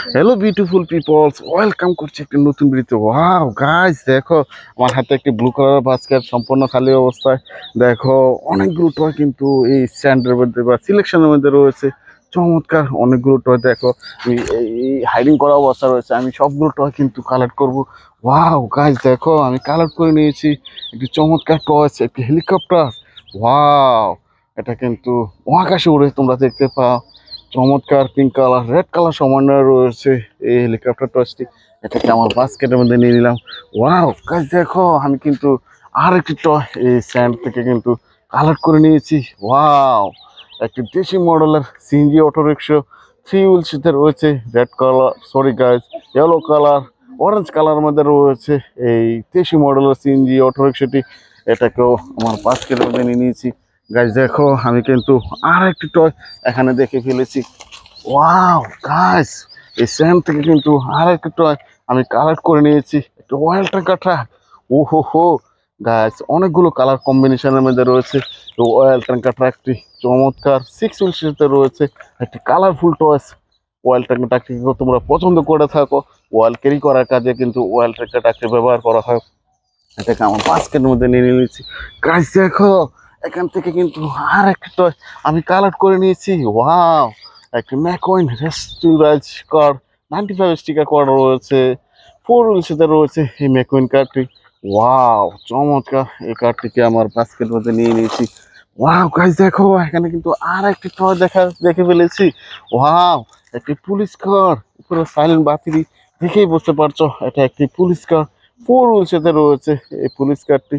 Hello beautiful people's, welcome করছি একটা নতুন ভিডিওতে। ওয়াও গাইস, দেখো আমার হাতে একটি ব্লু কালার বাস্কেট, সম্পূর্ণ খালি অবস্থায়। দেখো অনেকগুলো টয় কিন্তু এই স্ট্যান্ডের মধ্যে বা সিলেকশনের মধ্যে রয়েছে। চমৎকার অনেকগুলো টয়। দেখো আমি এই হাইডিং করা অবস্থা রয়েছে, আমি সবগুলো টয় কিন্তু কালেক্ট করব। ওয়াও গাইস, দেখো আমি কালেক্ট করে নিয়েছি একটি চমৎকার টয়, একটি হেলিকপ্টার। ওয়াও, এটা কিন্তু মহাকাশে উড়ে তোমরা দেখতে পাও। চমৎকার পিঙ্ক কালার রেড কালার সমন্বয় রয়েছে এই হেলিকপ্টার টসটি। এটাকে আমার বাস্কেটের মধ্যে নিয়ে নিলাম। ওয়াও গাইস, দেখো আমি কিন্তু আর একটি টয় এই স্যান্ড থেকে কিন্তু কালেক্ট করে নিয়েছি। ওয়াও, একটি দেশি মডেলের সিএনজি অটো রিক্সা, থ্রি হুইলসে রয়েছে red colour, sorry guys, yellow colour, orange colour মধ্যে রয়েছে এই দেশি মডেলের সিএনজি অটো রিক্সাটি। এটাকেও আমার বাস্কেটের মধ্যে নিয়ে নিয়েছি। গাইস দেখো আমি কিন্তু আর একটি টয় এখানে দেখে ফেলেছি। ওয়াও গাইস, এই স্যান্ড থেকে কিন্তু আর একটি টয় আমি কালেক্ট করে নিয়েছি, একটা অয়েল ট্যাঙ্কার ট্রাক। ও হো হো গাইস, অনেকগুলো কালার কম্বিনেশনের মধ্যে রয়েছে। তো অয়েল ট্যাঙ্কার ট্রাকটি চমৎকার সিক্স হুইলসে রয়েছে, একটি কালারফুল টয়েস। অয়েল ট্যাঙ্কার ট্রাকটি তোমরা পছন্দ করে থাকো, অয়েল ক্যারি করার কাজে কিন্তু অয়েল ট্যাঙ্কার ট্রাকটি ব্যবহার করা হয়। এটাকে আমার বাস্কেটের মধ্যে নিয়ে নিয়েছি। গাইস দেখো এখান থেকে কিন্তু আর একটা টয় আমি কালেক্ট করে নিয়েছি। ওয়াও, একটা ম্যাকওয়েন রেস্টুরাইজ কার 95 স্টিকার করা রয়েছে, ফোর হুইলসে রয়েছে এই ম্যাকওয়েন কারটি। ওয়াও চমৎকার, এই কারটিকে আমার বাস্কেটের মধ্যে নিয়ে নিয়েছি। ওয়াও গাইস দেখো এখানে কিন্তু আর একটি টয় দেখে ফেলেছি। ওয়াও, একটি পুলিশ কার, উপরে সাইলেন্ট বাতি দেখেই বুঝতে পারছো এটা একটি পুলিশ কার। ফোর হুইলসে রয়েছে এই পুলিশ কারটি।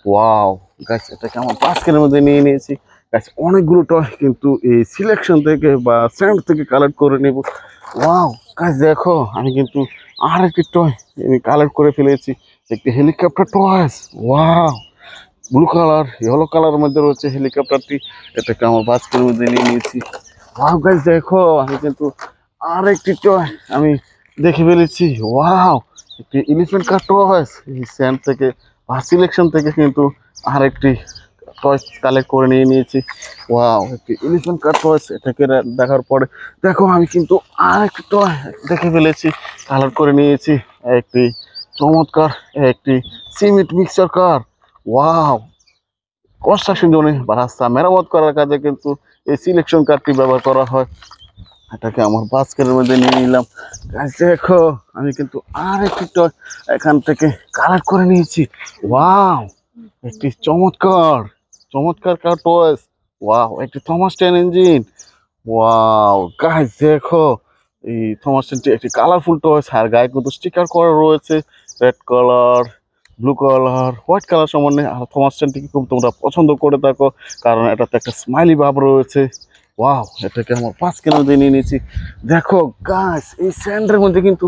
ওয়াও গাইস, এটাকে আমার বাস্কেটের মধ্যে নিয়ে নিয়েছি। গাইস অনেকগুলো টয় কিন্তু এই সিলেকশন থেকে বা স্যান্ড থেকে কালেক্ট করে নেব। ওয়াও গাইস দেখো আমি কিন্তু আর একটি টয় আমি কালেক্ট করে ফেলেছি, একটি helicopter toys. Wow, blue colour yellow কালারের মধ্যে রয়েছে হেলিকপ্টারটি। এটাকে আমার বাস্কেটের মধ্যে নিয়ে নিয়েছি। ওয়াও গাইস দেখো আমি কিন্তু আর একটি টয় আমি দেখে ফেলেছি। ওয়াও, একটি এলিফ্যান্ট কার টয়েস এই স্যান্ড থেকে বা সিলেকশন থেকে কিন্তু আর একটি টয়েস কালেক্ট করে নিয়ে নিয়েছি। ওয়াও, একটি এলিফ্যান্ট কার টয়েস। এটাকে দেখার পরে দেখো আমি কিন্তু আর একটি টয় দেখে ফেলেছি, কালেক্ট করে নিয়েছি একটি চমৎকার একটি সিমেন্ট মিক্সার কার। ওয়াও, কনস্ট্রাকশন জোনে বা রাস্তা মেরামত করার কাজে কিন্তু এই সিলেকশন কার্ডটি ব্যবহার করা হয়। এটাকে আমার বাস্কেটের মধ্যে নিয়ে নিলাম। গাইস দেখো আমি কিন্তু আর একটি টয় এখান থেকে কালেক্ট করে নিয়েছি। ওয়াও, একটি চমৎকার চমৎকার কার টয়েস। ওয়াও, একটি Thomas ten engine. Wow guys দেখো এই থমাস টেনটি একটি কালারফুল টয়েস, আর গায়ে কিন্তু স্টিকার করা রয়েছে red colour, blue colour, white colour সম্বন্ধে। আর থমাস টেনটিকে খুব তোমরা পছন্দ করে থাকো, কারণ এটাতে একটা স্মাইলি ভাব রয়েছে। ওয়াও, এটাকে আমার 5 কিলো দিয়ে নিয়ে নিয়েছি। দেখো গাইস এই স্যান্ডের মধ্যে কিন্তু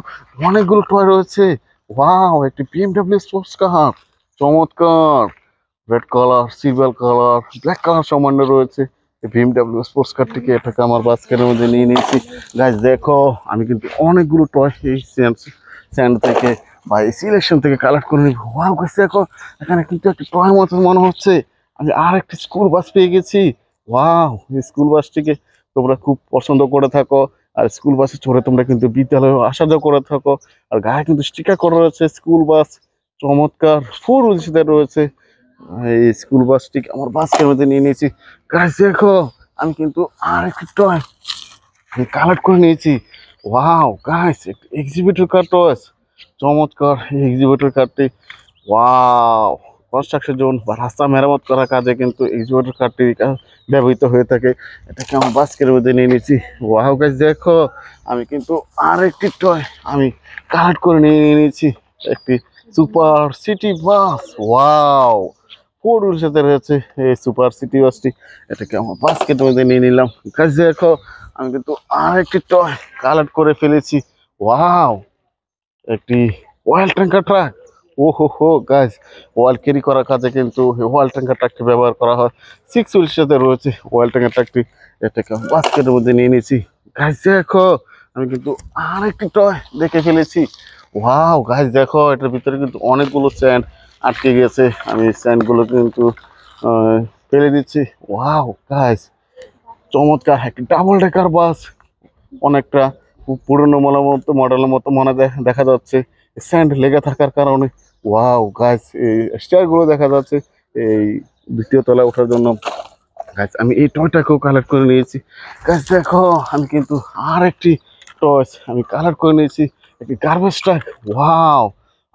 অনেকগুলো টয় রয়েছে। ওয়াও, একটি বিএমডব্লিউ স্পোর্টস কার, চমৎকার red colour, silver colour, black colour সম্বন্ধে রয়েছে এই বিএমডব্লিউ স্পোর্টস কারটিকে। এটাকে আমার বাস্কেটের মধ্যে নিয়ে নিয়েছি। গাইস দেখো আমি কিন্তু অনেকগুলো টয় এই স্যান্ড থেকে বা এই সিলেকশন থেকে কালেক্ট করে নিব। ওয়াও গাইস দেখো এখানে কিন্তু একটা টয় মতো মনে হচ্ছে আমি আর একটি স্কুল বাস পেয়ে গেছি। ওয়াও, এই স্কুল বাসটিকে তোমরা খুব পছন্দ করে থাকো, আর স্কুল বাসে চড়ে তোমরা কিন্তু বিদ্যালয়ে আসা যাওয়া করে থাকো। আর গায়ে কিন্তু স্টিকার করা রয়েছে স্কুল বাস, চমৎকার ফোর হুইলসে রয়েছে এই স্কুল বাসটি আমার বাসের মধ্যে নিয়ে নিয়েছি। গাইস দেখো আমি কিন্তু আর একটি টয় কালেক্ট করে নিয়েছি। ওয়াও গাইস, এক্সিবিটর কার টয়েস, চমৎকার এই এক্সিবিটর কারটি। ওয়াও, কনস্ট্রাকশন জোন বা রাস্তা মেরামত করার কাজে কিন্তু এক্সিবিটর কারটি ব্যবহৃত হয়ে থাকে। এটাকে আমার বাস্কের মধ্যে নিয়ে নিয়েছি। ওয়াও গাইস দেখো আমি কিন্তু আর একটি টয় আমি কালেক্ট করে নিয়ে নিয়েছি, একটি super city bus. Wow, four হুইলসে রয়েছে এই সুপার সিটি বাসটি। এটাকে আমার বাস্কেটের মধ্যে নিয়ে নিলাম। গাইস দেখো আমি কিন্তু আর একটি টয় কালেক্ট করে ফেলেছি। ওয়াও, একটি অয়েল ট্যাঙ্কার ট্রাক। ও হো হো গাইস, অয়েল ক্যারি করার কাজে কিন্তু অয়েল ট্যাঙ্কার ট্রাকটি ব্যবহার করা হয়। সিক্স হুইলের সাথে রয়েছে অয়েল ট্যাঙ্কার ট্রাকটি। এটাকে বাস্কেটের মধ্যে নিয়ে নিয়েছি। গাইস দেখো আমি কিন্তু আর একটি টয় দেখে ফেলেছি। ওয়াও গাইস দেখো এটার ভিতরে কিন্তু অনেকগুলো স্যান্ড আটকে গেছে, আমি স্যান্ডগুলো কিন্তু আহ, ফেলে দিচ্ছি। ওয়াও গাইস, চমৎকার একটি ডাবল ডেকার বাস, অনেকটা পুরনো মডেলের মতো মনে দেখা যাচ্ছে। স্যান্ড লেগে থাকার কারণে ওয়াও গাইস, এই স্টারগুলো দেখা যাচ্ছে এই দ্বিতীয় তলায় ওঠার জন্য। গাইস আমি এই টয়টাকেও কালেক্ট করে নিয়েছি। গাইস দেখো আমি কিন্তু আর একটি টয়স আমি কালেক্ট করে নিয়েছি, একটি গার্বেজ ট্রাক। ওয়াও,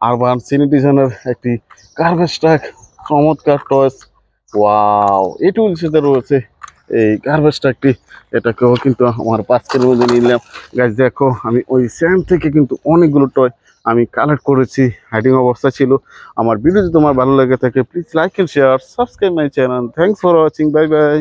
আরবান সিনিটিজেনের একটি গার্বেজ ট্রাক, চমৎকার টয়স। ওয়াও, এটুকুর সাথে রয়েছে এই গার্বেজ ট্রাকটি, এটাকেও কিন্তু আমার বাস্কের মধ্যে নিলাম। গাইস দেখো আমি ওই স্যান্ড থেকে কিন্তু অনেকগুলো টয় আমি কালেক্ট করেছি, হাইডিং অবস্থা ছিল। আমার ভিডিও যদি তোমার ভালো লেগে থাকে please like and share, subscribe my channel. Thanks for watching, bye by.